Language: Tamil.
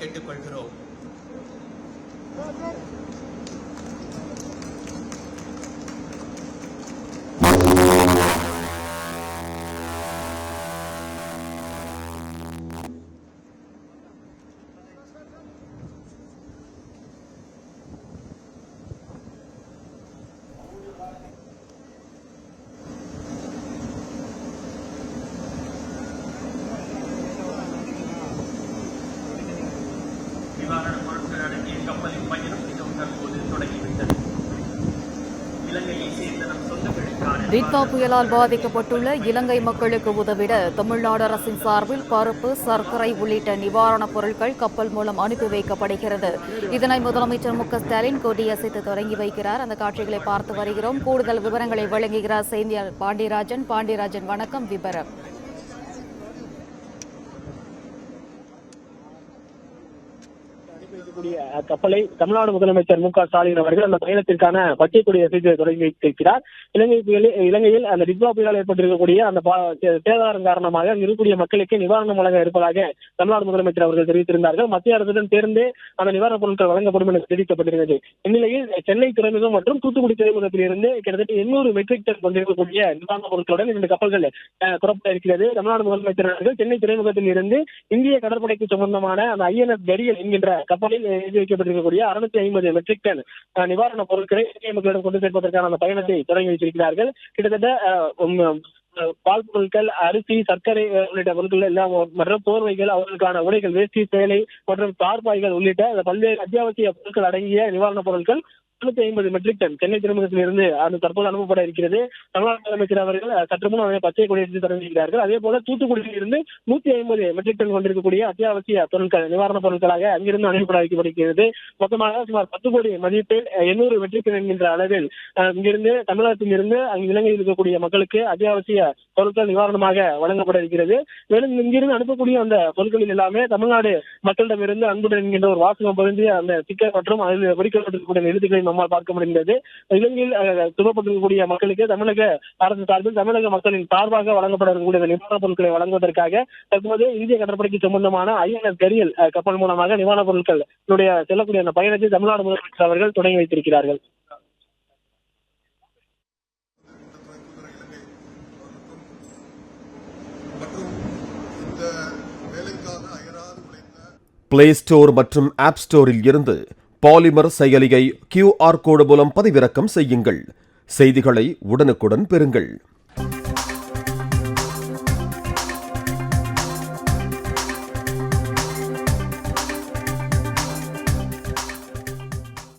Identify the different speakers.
Speaker 1: கேட்டுக்கொள்கிறோம். நிவாரணப் பொருட்கள் அடங்கிய கப்பலின் பயணம் இன்னும் தற்போது தொடங்கிவிட்டது. இலங்கையை சேர்ந்த நம் சொந்தங்களுக்கான
Speaker 2: டிட்வா புயலால் பாதிக்கப்பட்டுள்ள இலங்கை மக்களுக்கு உதவிட தமிழ்நாடு அரசின் சார்பில் பருப்பு, சர்க்கரை உள்ளிட்ட நிவாரணப் பொருட்கள் கப்பல் மூலம் அனுப்பி வைக்கப்படுகிறது. இதனை முதலமைச்சர் மு.க.ஸ்டாலின் கொடியசைத்து தொடங்கி வைக்கிறார். அந்த காட்சிகளை பார்த்து வருகிறோம். கூடுதல் விவரங்களை வழங்குகிறார் செய்தியாளர் பாண்டியராஜன். பாண்டியராஜன், வணக்கம். விவரம்.
Speaker 3: கப்பலை தமிழ்நாடு முதலமைச்சர் மு.க.ஸ்டாலின் அவர்கள் அந்த பயணத்திற்கான பச்சை கொடி அசைத்து தொடங்கி வைத்திருக்கிறார். இலங்கையில் அந்த டிட்வா புயலால் ஏற்பட்டிருக்கக்கூடிய அந்த சேதாரம் காரணமாக இருக்கக்கூடிய மக்களுக்கு நிவாரணம் வழங்க இருப்பதாக தமிழ்நாடு முதலமைச்சர் அவர்கள் தெரிவித்திருந்தார்கள். மத்திய அரசுடன் சேர்ந்து அந்த நிவாரணப் பொருட்கள் வழங்கப்படும் என தெரிவிக்கப்பட்டிருந்தது. இந்நிலையில் சென்னை துறைமுகம் மற்றும் தூத்துக்குடி துறைமுகத்தில் இருந்து கிட்டத்தட்ட 800 மெட்ரிக் டன் கொண்டிருக்கக்கூடிய நிவாரணப் பொருட்களுடன் 2 கப்பல்கள் புறப்பட இருக்கிறது. தமிழ்நாடு முதலமைச்சர் அவர்கள் சென்னை துறைமுகத்தில் இருந்து இந்திய கடற்படைக்கு சொந்தமான அந்த INS கரியல் என்கின்ற கப்பலில் எழுதி வைக்கப்பட்டிருக்கக்கூடிய 650 மெட்ரிக் டன் நிவாரணப் பொருட்களை மக்களிடம் கொண்டு சேர்ப்பதற்கான அந்த பயணத்தை தொடங்கி வைத்திருக்கிறார்கள். கிட்டத்தட்ட பால் பொருட்கள், அரிசி, சர்க்கரை உள்ளிட்ட பொருட்கள் எல்லாம் மற்றும் போர்வைகள், அவர்களுக்கான உடைகள், வேஷ்டி, சேலை மற்றும் தார்பாய்கள் உள்ளிட்ட பல்வேறு அத்தியாவசிய பொருட்கள் அடங்கிய நிவாரணப் பொருட்கள் 250 மெட்ரிக் டன் சென்னை துறைமுகத்தில் இருந்து தற்போது அனுப்பப்பட இருக்கிறது. தமிழ்நாடு முதலமைச்சர் அவர்கள் சற்று முன் பச்சை கொடியேற்றி தொடங்கியிருக்கிறார்கள். அதே போல தூத்துக்குடியில் இருந்து 150 மெட்ரிக் டன் கொண்டிருக்கக்கூடிய அத்தியாவசிய பொருட்கள், நிவாரணப் பொருட்களாக அங்கிருந்து அனுப்பப்பட வைக்கப்படுகிறது. மொத்தமாக சுமார் 10 கோடி மதிப்பில் 800 மெட்ரிக் டன் என்கின்ற அளவில் இங்கிருந்து தமிழகத்தில் இருந்து அங்கு இலங்கையில் இருக்கக்கூடிய மக்களுக்கு அத்தியாவசிய பொருட்கள் நிவாரணமாக வழங்கப்பட இருக்கிறது. மேலும் இங்கிருந்து அனுப்பக்கூடிய அந்த பொருட்களில் எல்லாமே தமிழ்நாடு மக்களிடமிருந்து அன்புடன் என்கின்ற ஒரு வாசகம் பொருந்திய அந்த ஸ்டிக்கர் மற்றும் அதில் பொறிக்கப்பட்டிருக்கக்கூடிய எழுத்துக்களை நம்மால் பார்க்க முடிந்தது. இலங்கையில் துவப்பட்டிருக்கக்கூடிய மக்களுக்கு தமிழக அரசு சார்பில் தமிழக மக்களின் சார்பாக வழங்கப்படக்கூடிய நிவாரணப் பொருட்களை வழங்குவதற்காக தற்போது இந்திய கடற்படைக்கு சம்பந்தமான INS கரியல் கப்பல் மூலமாக நிவாரணப் பொருட்கள் செல்லக்கூடிய அந்த பயணத்தை தமிழ்நாடு முதலமைச்சர் அவர்கள் தொடங்கி வைத்திருக்கிறார்கள்.
Speaker 4: பிளே ஸ்டோர் மற்றும் ஆப் ஸ்டோரில் இருந்து பாலிமர் செயலியை QR கோடு மூலம் பதிவிறக்கம் செய்யுங்கள். செய்திகளை உடனுக்குடன் பெறுங்கள்.